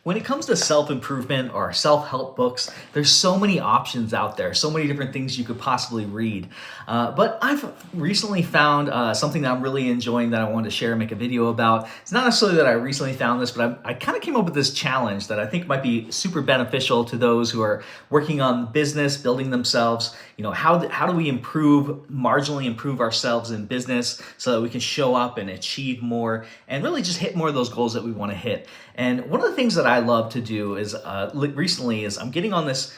When it comes to self-improvement or self-help books, there's so many options out there, so many different things you could possibly read. But I've recently found something that I'm really enjoying that I wanted to share and make a video about. It's not necessarily that I recently found this, but I kind of came up with this challenge that I think might be super beneficial to those who are working on business, building themselves. You know, how do we marginally improve ourselves in business so that we can show up and achieve more and really just hit more of those goals that we want to hit. And one of the things that I love to do is recently is I'm getting on this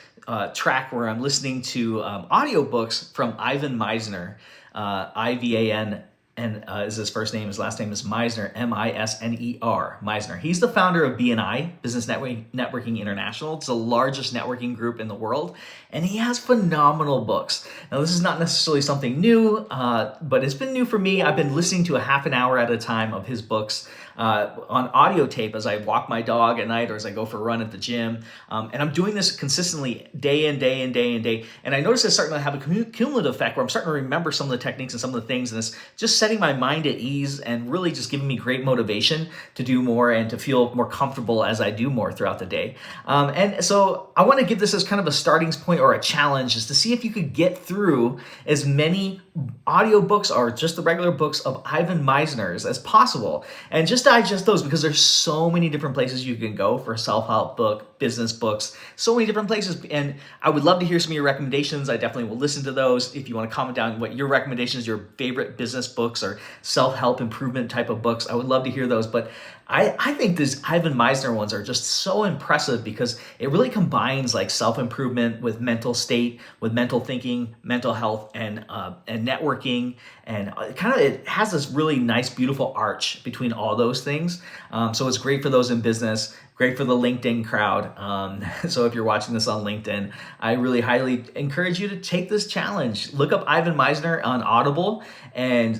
track where I'm listening to audiobooks from Ivan Misner, Ivan, and is his first name. His last name is Misner, Misner, Misner. He's the founder of BNI, Business Networking International. It's the largest networking group in the world, and he has phenomenal books. Now, this is not necessarily something new, but it's been new for me. I've been listening to a half an hour at a time of his books on audio tape as I walk my dog at night or as I go for a run at the gym. And I'm doing this consistently day in, day in, day in, day. And I notice it's starting to have a cumulative effect where I'm starting to remember some of the techniques and some of the things, and it's just setting my mind at ease and really just giving me great motivation to do more and to feel more comfortable as I do more throughout the day. And so I want to give this as kind of a starting point or a challenge, is to see if you could get through as many audiobooks or just the regular books of Ivan Misner's as possible, and just digest those, because there's so many different places you can go for self-help book, business books, so many different places. And I would love to hear some of your recommendations. I definitely will listen to those. If you want to comment down what your recommendations, your favorite business books or self-help improvement type of books, I would love to hear those. But I think these Ivan Misner ones are just so impressive because it really combines like self-improvement with mental state, with mental thinking, mental health, and networking, and it has this really nice, beautiful arch between all those things. So it's great for those in business, great for the LinkedIn crowd. So if you're watching this on LinkedIn, I really highly encourage you to take this challenge. Look up Ivan Misner on Audible, and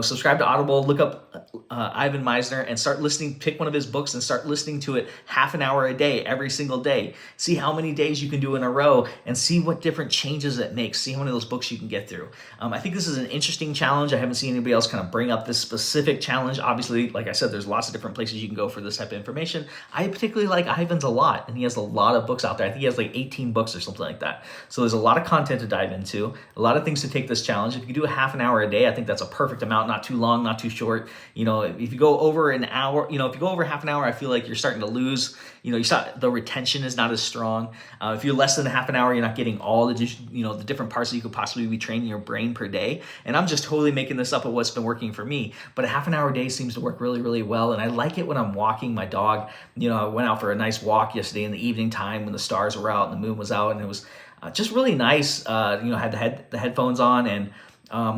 subscribe to Audible. Look up Ivan Misner and start listening. Pick one of his books and start listening to it half an hour a day, every single day. See how many days you can do in a row, and see what different changes it makes. See how many of those books you can get through. I think this is an interesting challenge. I haven't seen anybody else kind of bring up this specific challenge. Obviously, like I said, there's lots of different places you can go for this type of information. I particularly like Ivan's a lot, and he has a lot of books out there. I think he has like 18 books or something like that. So there's a lot of content to dive into, a lot of things to take this challenge. If you do a half an hour a day, I think that's a perfect amount, not too long, not too short. If you go over an hour, if you go over half an hour, I feel like you're starting to lose, the retention is not as strong. If you're less than a half an hour, you're not getting all the different parts that you could possibly be training your brain per day. And I'm just totally making this up of what's been working for me. But a half an hour a day seems to work really, really well. And I like it when I'm walking my dog. I went out for a nice walk yesterday in the evening time when the stars were out and the moon was out, and it was just really nice. Had the headphones on, and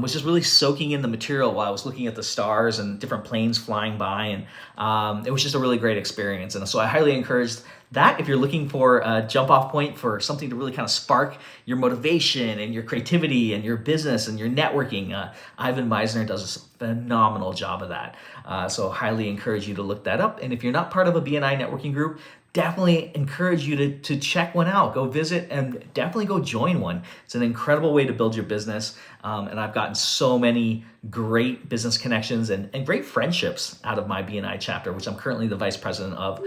was just really soaking in the material while I was looking at the stars and different planes flying by, and it was just a really great experience. And so I highly encourage that if you're looking for a jump off point for something to really kind of spark your motivation and your creativity and your business and your networking. Ivan Misner does a phenomenal job of that. So highly encourage you to look that up. And if you're not part of a BNI networking group, definitely encourage you to check one out. Go visit and definitely go join one. It's an incredible way to build your business. And I've gotten so many great business connections and great friendships out of my BNI chapter, which I'm currently the vice president of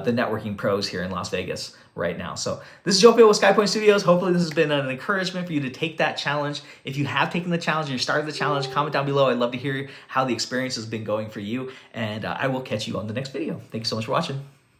the Networking Pros here in Las Vegas right now. So this is Joe Field with SkyPoint Studios. Hopefully this has been an encouragement for you to take that challenge. If you have taken the challenge and you started the challenge, comment down below. I'd love to hear how the experience has been going for you. And I will catch you on the next video. Thank you so much for watching.